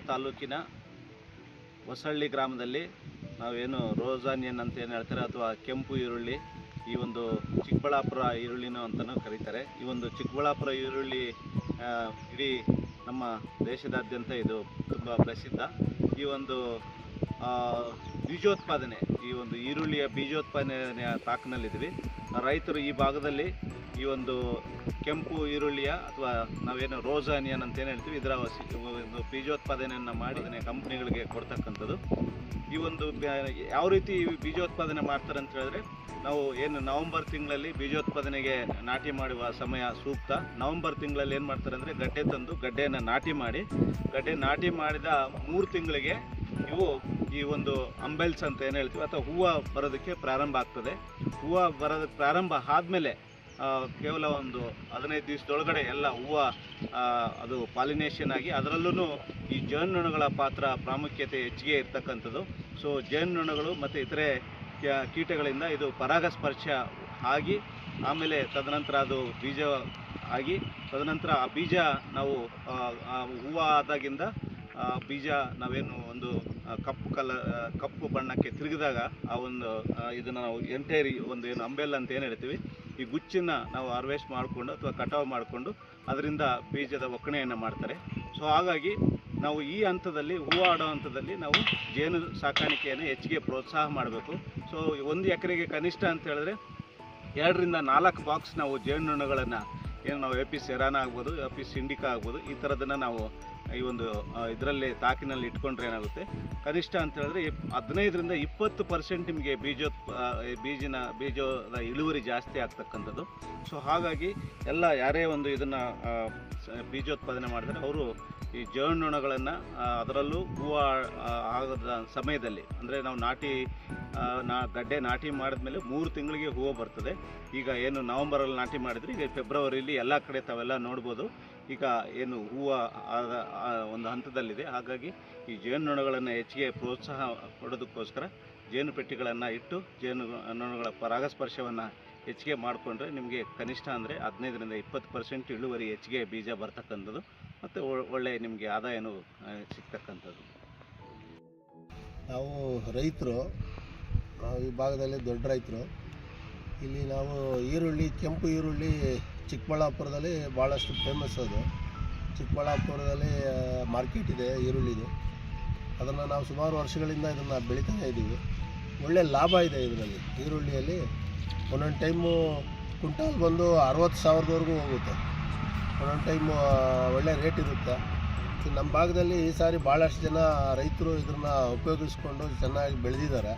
ತಾಲೂಕಿನ ಹೊಸಳ್ಳಿ ಗ್ರಾಮದಲ್ಲಿ ನಾವೇನು ರೋಸ್ ಆನಿಯನ್ ಅಂತ ಏನು ಹೇಳ್ತಾರೆ ಅಥವಾ ಕೆಂಪು ಈರುಳ್ಳಿ, ಈ ಒಂದು ಚಿಕ್ಕಬಳ್ಳಾಪುರ ಈರುಳ್ಳಿನೂ ಅಂತಲೂ ಕರೀತಾರೆ. ಈ ಒಂದು ಚಿಕ್ಕಬಳ್ಳಾಪುರ ಈರುಳ್ಳಿ ಇಡೀ ನಮ್ಮ ದೇಶದಾದ್ಯಂತ ಇದು ತುಂಬ ಪ್ರಸಿದ್ಧ. ಈ ಒಂದು ಬೀಜೋತ್ಪಾದನೆ, ಈ ಒಂದು ಈರುಳ್ಳಿಯ ಬೀಜೋತ್ಪಾದನೆಯ ತಾಕಿನಲ್ಲಿದ್ವಿ. ರೈತರು ಈ ಭಾಗದಲ್ಲಿ ಈ ಒಂದು ಕೆಂಪು ಈರುಳ್ಳಿಯ ಅಥವಾ ನಾವೇನು ರೋಸ್ ಆನಿಯನ್ ಅಂತ ಏನು ಹೇಳ್ತೀವಿ, ಇದರ ಒಂದು ಬೀಜೋತ್ಪಾದನೆಯನ್ನು ಮಾಡಿ ಕಂಪ್ನಿಗಳಿಗೆ ಕೊಡ್ತಕ್ಕಂಥದ್ದು. ಈ ಒಂದು ಯಾವ ರೀತಿ ಬೀಜೋತ್ಪಾದನೆ ಮಾಡ್ತಾರೆ ಅಂತ ಹೇಳಿದ್ರೆ, ನಾವು ಏನು ನವಂಬರ್ ತಿಂಗಳಲ್ಲಿ ಬೀಜೋತ್ಪಾದನೆಗೆ ನಾಟಿ ಮಾಡುವ ಸಮಯ ಸೂಕ್ತ. ನವಂಬರ್ ತಿಂಗಳಲ್ಲಿ ಏನು ಮಾಡ್ತಾರೆ ಅಂದರೆ, ಗಡ್ಡೆ ತಂದು ಗಡ್ಡೆಯನ್ನು ನಾಟಿ ಮಾಡಿದ 3 ತಿಂಗಳಿಗೆ ಇವು ಈ ಒಂದು ಅಂಬೆಲ್ಸ್ ಅಂತ ಏನು ಹೇಳ್ತೀವಿ ಅಥವಾ ಹೂವು ಬರೋದಕ್ಕೆ ಪ್ರಾರಂಭ ಆಗ್ತದೆ. ಹೂವು ಬರೋದಕ್ಕೆ ಪ್ರಾರಂಭ ಆದಮೇಲೆ ಕೇವಲ ಒಂದು 15 ದಿವಸದೊಳಗಡೆ ಎಲ್ಲ ಹೂವು ಅದು ಪಾಲಿನೇಷನ್ ಆಗಿ, ಅದರಲ್ಲೂ ಈ ಜೇನುನೊಣಗಳ ಪಾತ್ರ ಪ್ರಾಮುಖ್ಯತೆ ಹೆಚ್ಚಿಗೆ ಇರ್ತಕ್ಕಂಥದ್ದು. ಸೊ ಜೇನುನೊಣಗಳು ಮತ್ತು ಇತರೆ ಕೀಟಗಳಿಂದ ಇದು ಪರಾಗಸ್ಪರ್ಶ ಆಗಿ, ಆಮೇಲೆ ತದನಂತರ ಅದು ಬೀಜ ಆಗಿ, ತದನಂತರ ಆ ಬೀಜ ನಾವು ಹೂವು ಆದಾಗಿಂದ ಬೀಜ ನಾವೇನು ಒಂದು ಕಪ್ಪು ಬಣ್ಣಕ್ಕೆ ತಿರುಗಿದಾಗ ಆ ಒಂದು ಇದನ್ನು ನಾವು ಎಂಟೈರಿ ಒಂದು ಏನು ಅಂಬೆಲ್ ಅಂತ ಏನು ಹೇಳ್ತೀವಿ, ಈ ಗುಚ್ಚನ್ನು ನಾವು ಹಾರ್ವೆಸ್ಟ್ ಮಾಡಿಕೊಂಡು ಅಥವಾ ಕಟಾವು ಮಾಡಿಕೊಂಡು ಅದರಿಂದ ಬೀಜದ ಒಕ್ಕಣೆಯನ್ನು ಮಾಡ್ತಾರೆ. ಸೊ ಹಾಗಾಗಿ ನಾವು ಈ ಹಂತದಲ್ಲಿ, ಹೂವು ಆಡೋ ಹಂತದಲ್ಲಿ ನಾವು ಜೇನು ಸಾಕಾಣಿಕೆಯನ್ನು ಹೆಚ್ಚಿಗೆ ಪ್ರೋತ್ಸಾಹ ಮಾಡಬೇಕು. ಸೊ 1 ಎಕರೆಗೆ ಕನಿಷ್ಠ ಅಂತ ಹೇಳಿದ್ರೆ 2 ರಿಂದ 4 ಬಾಕ್ಸ್ ನಾವು ಜೇನುನೊಣಗಳನ್ನು, ಏನು ನಾವು ಎಪಿಸ್ ಎರಾನ ಆಗ್ಬೋದು, ಎಪಿಸ್ ಇಂಡಿಕಾ ಆಗ್ಬೋದು, ಈ ಥರದನ್ನು ನಾವು ಈ ಒಂದು ಇದರಲ್ಲಿ ತಾಕಿನಲ್ಲಿ ಇಟ್ಕೊಂಡ್ರೆ ಏನಾಗುತ್ತೆ, ಕನಿಷ್ಠ ಅಂತ ಹೇಳಿದ್ರೆ 15 ರಿಂದ 20% ನಿಮಗೆ ಬೀಜದ ಇಳುವರಿ ಜಾಸ್ತಿ ಆಗ್ತಕ್ಕಂಥದ್ದು. ಸೊ ಹಾಗಾಗಿ ಎಲ್ಲ ಯಾರೇ ಒಂದು ಇದನ್ನು ಬೀಜೋತ್ಪಾದನೆ ಮಾಡಿದ್ರೆ ಅವರು ಈ ಜೇನುನೊಣಗಳನ್ನು, ಅದರಲ್ಲೂ ಹೂವು ಆಗದ ಸಮಯದಲ್ಲಿ, ಅಂದರೆ ನಾವು ಗಡ್ಡೆ ನಾಟಿ ಮಾಡಿದ್ಮೇಲೆ 3 ತಿಂಗಳಿಗೆ ಹೂವು ಬರ್ತದೆ. ಈಗ ಏನು ನವಂಬರಲ್ಲಿ ನಾಟಿ ಮಾಡಿದರೆ ಈಗ ಫೆಬ್ರವರಿಲಿ ಎಲ್ಲ ಕಡೆ ತಾವೆಲ್ಲ ನೋಡ್ಬೋದು, ಈಗ ಏನು ಹೂವು ಆದ ಒಂದು ಹಂತದಲ್ಲಿದೆ. ಹಾಗಾಗಿ ಈ ಜೇನುನೊಣಗಳನ್ನು ಹೆಚ್ಚಿಗೆ ಪ್ರೋತ್ಸಾಹ ಕೊಡೋದಕ್ಕೋಸ್ಕರ ಜೇನು ಪೆಟ್ಟಿಗಳನ್ನು ಇಟ್ಟು ಜೇನುನೊಣಗಳ ಪರಾಗಸ್ಪರ್ಶವನ್ನು ಹೆಚ್ಚಿಗೆ ಮಾಡಿಕೊಂಡ್ರೆ ನಿಮಗೆ ಕನಿಷ್ಠ ಅಂದರೆ 15 ರಿಂದ 20% ಇಳುವರಿ ಹೆಚ್ಚಿಗೆ ಬೀಜ ಬರ್ತಕ್ಕಂಥದ್ದು ಮತ್ತು ಒಳ್ಳೆಯ ನಿಮಗೆ ಆದಾಯನೂ ಸಿಗ್ತಕ್ಕಂಥದ್ದು. ನಾವು ರೈತರು, ಈ ಭಾಗದಲ್ಲಿ ದೊಡ್ಡ ರೈತರು. ಇಲ್ಲಿ ನಾವು ಈರುಳ್ಳಿ, ಕೆಂಪು ಈರುಳ್ಳಿ ಚಿಕ್ಕಬಳ್ಳಾಪುರದಲ್ಲಿ ಭಾಳಷ್ಟು ಫೇಮಸ್. ಅದು ಚಿಕ್ಕಬಳ್ಳಾಪುರದಲ್ಲಿ ಮಾರ್ಕೆಟ್ ಇದೆ ಈರುಳ್ಳಿದು. ಅದನ್ನು ನಾವು ಸುಮಾರು ವರ್ಷಗಳಿಂದ ಇದನ್ನು ಬೆಳೀತಾನೆ ಇದ್ದೀವಿ. ಒಳ್ಳೆಯ ಲಾಭ ಇದೆ ಇದರಲ್ಲಿ. ಈರುಳ್ಳಿಯಲ್ಲಿ ಒಂದೊಂದು ಟೈಮು ಕ್ವಿಂಟಾಲ್ ಬಂದು 60,000ವರೆಗೂ ಹೋಗುತ್ತೆ. ಒಂದೊಂದು ಟೈಮು ಒಳ್ಳೆ ರೇಟ್ ಇರುತ್ತೆ. ನಮ್ಮ ಭಾಗದಲ್ಲಿ ಈ ಸಾರಿ ಭಾಳಷ್ಟು ಜನ ರೈತರು ಇದನ್ನು ಉಪಯೋಗಿಸ್ಕೊಂಡು ಚೆನ್ನಾಗಿ ಬೆಳೆದಿದ್ದಾರೆ.